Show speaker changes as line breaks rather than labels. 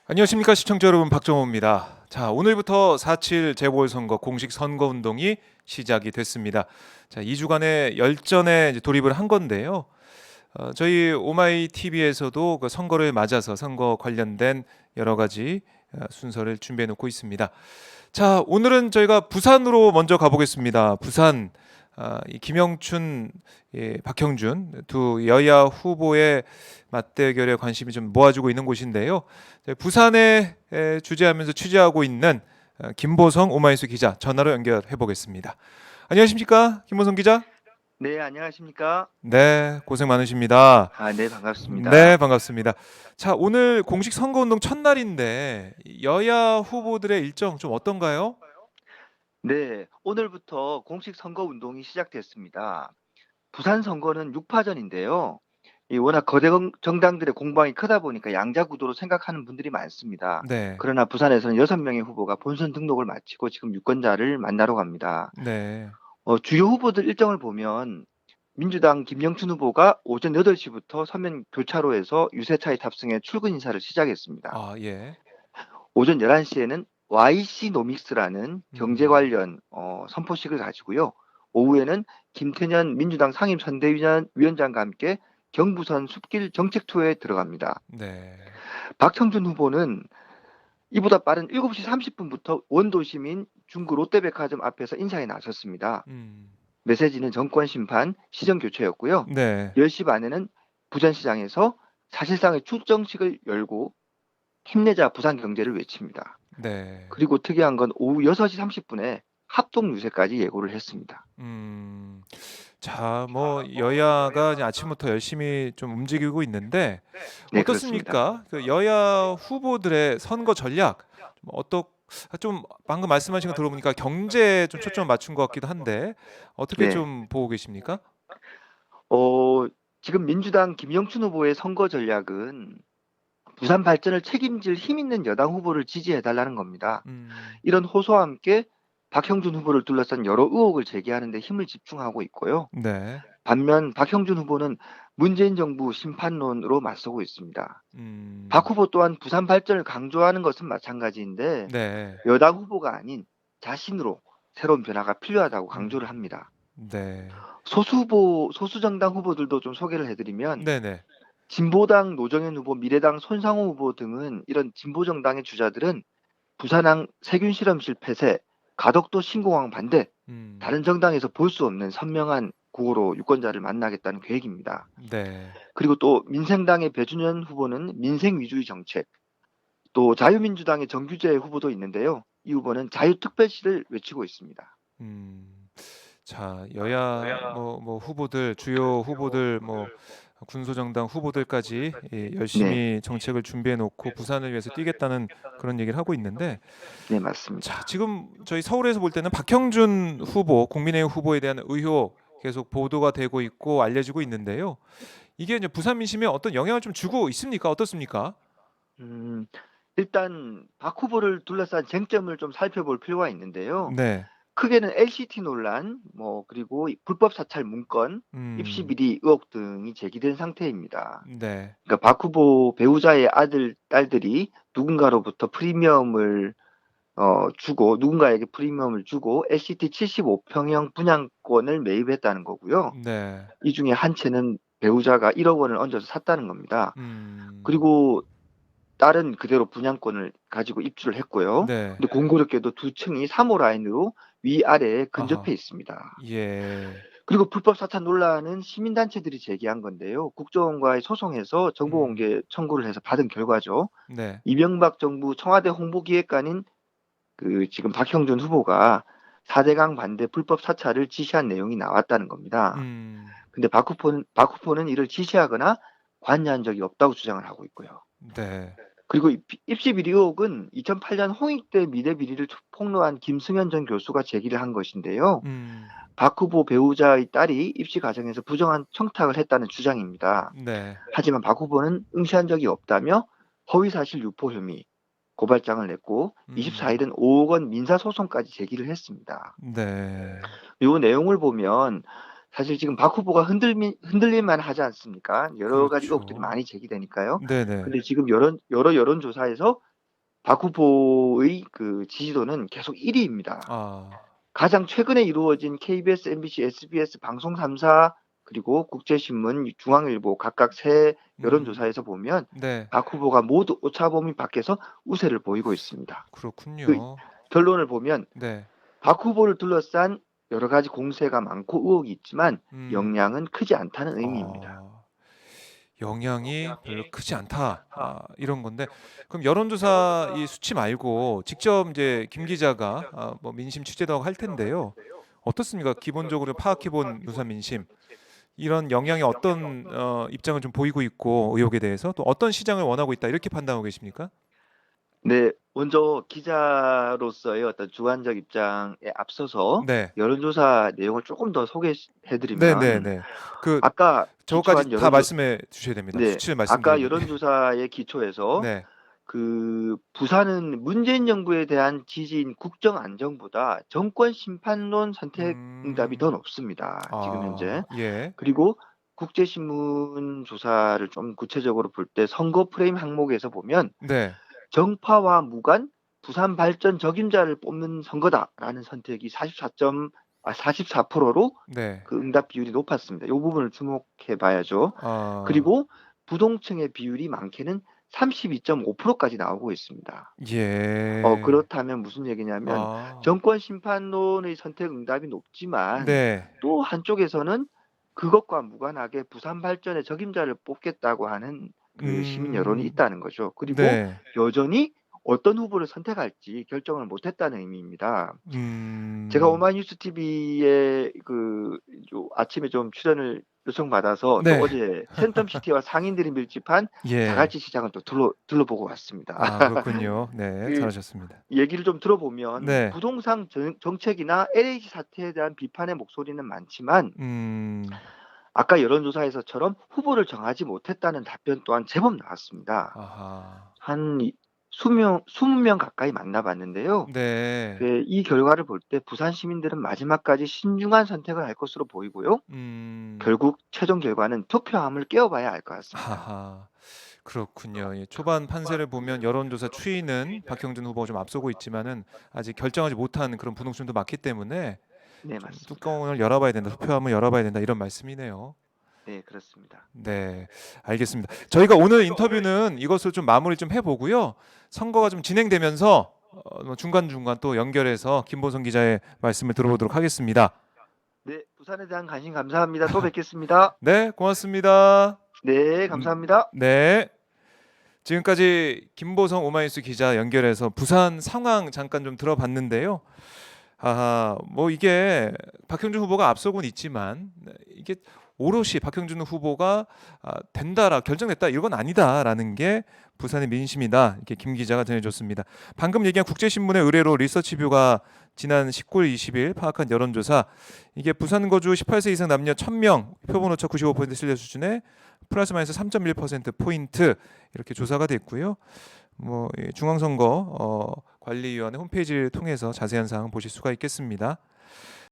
안녕하십니까 시청자 여러분, 박정호입니다. 자, 오늘부터 4.7 재보궐선거 공식 선거운동이 시작이 됐습니다. 자, 2주간의 열전에 이제 돌입을 한 건데요. 저희 오마이 TV에서도 그 선거를 맞아서 선거 관련된 여러 가지 순서를 준비해 놓고 있습니다. 자, 오늘은 저희가 부산으로 먼저 가보겠습니다. 부산, 이 김영춘, 박형준 두 여야 후보의 맞대결에 관심이 좀 모아지고 있는 곳인데요. 부산에 주재하면서 취재하고 있는 김보성 오마이뉴스 기자 전화로 연결해 보겠습니다. 안녕하십니까, 김보성 기자?
네, 안녕하십니까?
네, 고생 많으십니다.
네,
네,
반갑습니다.
반갑습니다. 자, 오늘 공식 선거운동 첫날인데 여야 후보들의 일정 좀 어떤가요?
네, 오늘부터 공식 선거 운동이 시작됐습니다. 부산 선거는 6파전인데요. 이 워낙 거대 정당들의 공방이 크다 보니까 양자 구도로 생각하는 분들이 많습니다.
네,
그러나 부산에서는 6명의 후보가 본선 등록을 마치고 지금 유권자를 만나러 갑니다.
네,
주요 후보들 일정을 보면 민주당 김영춘 후보가 오전 8시부터 서면 교차로에서 유세차에 탑승해 출근 인사를 시작했습니다.
예,
오전 11시에는 YC 노믹스라는 경제
음,
관련 선포식을 가지고요. 오후에는 김태년 민주당 상임선대위원장과 함께 경부선 숲길 정책 투어에 들어갑니다.
네,
박형준 후보는 이보다 빠른 7시 30분부터 원도심인 중구 롯데백화점 앞에서 인사에 나섰습니다.
음,
메시지는 정권 심판, 시정 교체였고요.
네,
10시 반에는 부산시장에서 사실상의 출정식을 열고 힘내자 부산 경제를 외칩니다.
네,
그리고 특이한 건 오후 6시 30분에 합동 유세까지 예고를 했습니다.
음, 자, 뭐 여야가 이제 아침부터 열심히 좀 움직이고 있는데
네, 그렇습니다.
어떻습니까? 그 여야 후보들의 선거 전략 좀 좀 방금 말씀하신 거 들어보니까 경제에 좀 초점을 맞춘 것 같기도 한데 어떻게
네.
좀 보고 계십니까?
어, 지금 민주당 김영춘 후보의 선거 전략은 부산 발전을 책임질 힘 있는 여당 후보를 지지해달라는 겁니다.
음,
이런 호소와 함께 박형준 후보를 둘러싼 여러 의혹을 제기하는 데 힘을 집중하고 있고요.
네,
반면 박형준 후보는 문재인 정부 심판론으로 맞서고 있습니다. 박
음,
후보 또한 부산 발전을 강조하는 것은 마찬가지인데
네,
여당 후보가 아닌 자신으로 새로운 변화가 필요하다고
음,
강조를 합니다.
네,
소수 정당 후보들도 좀 소개를 해드리면
네, 네,
진보당 노정현 후보, 미래당 손상호 후보 등은 이런 진보 정당의 주자들은 부산항 세균 실험실 폐쇄, 가덕도 신공항 반대,
음,
다른 정당에서 볼 수 없는 선명한 구호로 유권자를 만나겠다는 계획입니다.
네,
그리고 또 민생당의 배준현 후보는 민생 위주의 정책, 또 자유민주당의 정규재 후보도 있는데요. 이 후보는 자유특별시를 외치고 있습니다.
음. 자, 여야 뭐 후보들, 주요 후보들, 뭐 군소정당 후보들까지
네,
열심히 정책을 준비해 놓고 부산을 위해서 뛰겠다는 그런 얘기를 하고 있는데,
네,
자,
맞습니다.
지금 저희 서울에서 볼 때는 박형준 후보, 국민의힘 후보에 대한 의혹 계속 보도가 되고 있고 알려지고 있는데요. 이게 이제 부산 민심에 어떤 영향을 좀 주고 있습니까? 어떻습니까?
음, 일단 박 후보를 둘러싼 쟁점을 좀 살펴볼 필요가 있는데요.
네,
크게는 LCT 논란, 그리고 불법 사찰 문건, 입시
음,
비리 의혹 등이 제기된 상태입니다.
네,
그러니까 박 후보 배우자의 아들, 딸들이 누군가로부터 프리미엄을 주고 누군가에게 프리미엄을 주고 LCT 75평형 분양권을 매입했다는 거고요.
네,
이 중에 한 채는 배우자가 1억 원을 얹어서 샀다는 겁니다.
음,
그리고 딸은 그대로 분양권을 가지고 입주를 했고요.
네,
근데 공교롭게도 두 층이 3호 라인으로 위아래에 근접해
아하,
있습니다.
예,
그리고 불법 사찰 논란은 시민단체들이 제기한 건데요. 국정원과의 소송에서
음,
정보공개 청구를 해서 받은 결과죠.
네.
이명박 정부 청와대 홍보기획관인 그 지금 박형준 후보가 4대강 반대 불법 사찰을 지시한 내용이 나왔다는 겁니다.
음,
근데 박 후보는 이를 지시하거나 관여한 적이 없다고 주장을 하고 있고요.
네.
그리고 입시 비리 의혹은 2008년 홍익대 미대 비리를 폭로한 김승현 전 교수가 제기를 한 것인데요.
음,
박 후보 배우자의 딸이 입시 과정에서 부정한 청탁을 했다는 주장입니다.
네.
하지만 박 후보는 응시한 적이 없다며 허위사실 유포 혐의 고발장을 냈고
음,
24일은 5억 원 민사소송까지 제기를 했습니다.
네.
이 내용을 보면 사실 지금 박 후보가 흔들릴만 하지 않습니까? 여러 가지 의혹들이
그렇죠.
많이 제기되니까요.
네네.
근데 지금 여론 여론조사에서 박 후보의 그 지지도는 계속 1위입니다.
아,
가장 최근에 이루어진 KBS, MBC, SBS 방송 3사 그리고 국제신문, 중앙일보 각각 세
음,
여론조사에서 보면
네,
박 후보가 모두 오차범위 밖에서 우세를 보이고 있습니다. 그
그렇군요.
결론을 보면
네,
박 후보를 둘러싼 여러 가지 공세가 많고 의혹이 있지만
음,
영향은 크지 않다는 의미입니다.
아, 영향이 별로 크지 않다. 이런 건데, 그럼 여론조사 이 수치 말고 직접 이제 김 기자가 뭐 민심 취재도 하고 할 텐데요. 어떻습니까? 기본적으로 파악해본 누사 민심 이런 영향이 어떤 입장을 좀 보이고 있고 의혹에 대해서 또 어떤 시장을 원하고 있다 이렇게 판단하고 계십니까?
네, 먼저 기자로서의 어떤 주관적 입장에 앞서서
네,
여론조사 내용을 조금 더
네, 네,
소개해드리면
네. 그
아까 기초한
저거까지 다 말씀해 주셔야 됩니다.
네,
수치를
아까
말씀드리면.
여론조사의 기초에서
네.
그 부산은 문재인 정부에 대한 지지인 국정 안정보다 정권 심판론 선택 응답이 더
음,
높습니다. 지금 현재.
예,
그리고 국제신문 조사를 좀 구체적으로 볼 때 선거 프레임 항목에서 보면
네,
정파와 무관 부산 발전 적임자를 뽑는 선거다라는 선택이 44%로
네.
그 응답 비율이 높았습니다. 이 부분을 주목해 봐야죠.
아,
그리고 부동층의 비율이 많게는 32.5%까지 나오고 있습니다.
예,
그렇다면 무슨 얘기냐면
아,
정권 심판론의 선택 응답이 높지만
네,
또 한쪽에서는 그것과 무관하게 부산 발전의 적임자를 뽑겠다고 하는 그 시민 여론이
음,
있다는 거죠. 그리고
네,
여전히 어떤 후보를 선택할지 결정을 못했다는 의미입니다. 제가
음,
오마이뉴스 TV에 아침에 좀 출연을 요청받아서 또
네,
어제 센텀시티와 상인들이 밀집한
예.
자갈치 시장을 또 둘러보고 왔습니다.
그렇군요. 네,
그
잘하셨습니다.
얘기를 좀 들어보면
네,
부동산 정책이나 LH 사태에 대한 비판의 목소리는 많지만
음,
아까 여론조사에서처럼 후보를 정하지 못했다는 답변 또한 제법 나왔습니다.
아하,
한 20명 가까이 만나봤는데요.
네,
이 결과를 볼 때 부산 시민들은 마지막까지 신중한 선택을 할 것으로 보이고요.
음,
결국 최종 결과는 투표함을 깨워봐야 알 것 같습니다.
하하. 그렇군요. 예, 초반 판세를 보면 여론조사 추이는 박형준 후보가 좀 앞서고 있지만은 아직 결정하지 못한 그런 분홍층도 많기 때문에
네,
좀
맞습니다.
뚜껑을 열어봐야 된다, 투표함을 열어봐야 된다 이런 말씀이네요.
네, 그렇습니다.
네, 알겠습니다. 저희가 오늘 인터뷰는 이것을 좀 마무리 좀 해보고요. 선거가 좀 진행되면서 뭐 중간중간 또 연결해서 김보성 기자의 말씀을 들어보도록 하겠습니다.
네, 부산에 대한 관심 감사합니다. 또 뵙겠습니다.
네, 고맙습니다.
네, 감사합니다.
네. 지금까지 김보성 오마이뉴스 기자 연결해서 부산 상황 잠깐 좀 들어봤는데요. 뭐 이게 박형준 후보가 앞서고는 있지만 이게 오롯이 박형준 후보가 된다라 결정됐다 이건 아니다라는 게 부산의 민심이다 이렇게 김 기자가 전해줬습니다. 방금 얘기한 국제신문의 의뢰로 리서치뷰가 지난 19일 20일 파악한 여론조사 이게 부산 거주 18세 이상 남녀 1000명 표본 오차 95% 신뢰 수준에 플러스 마이너스 3.1% 포인트 이렇게 조사가 됐고요. 뭐 중앙선거 관리위원회 홈페이지를 통해서 자세한 사항 보실 수가 있겠습니다.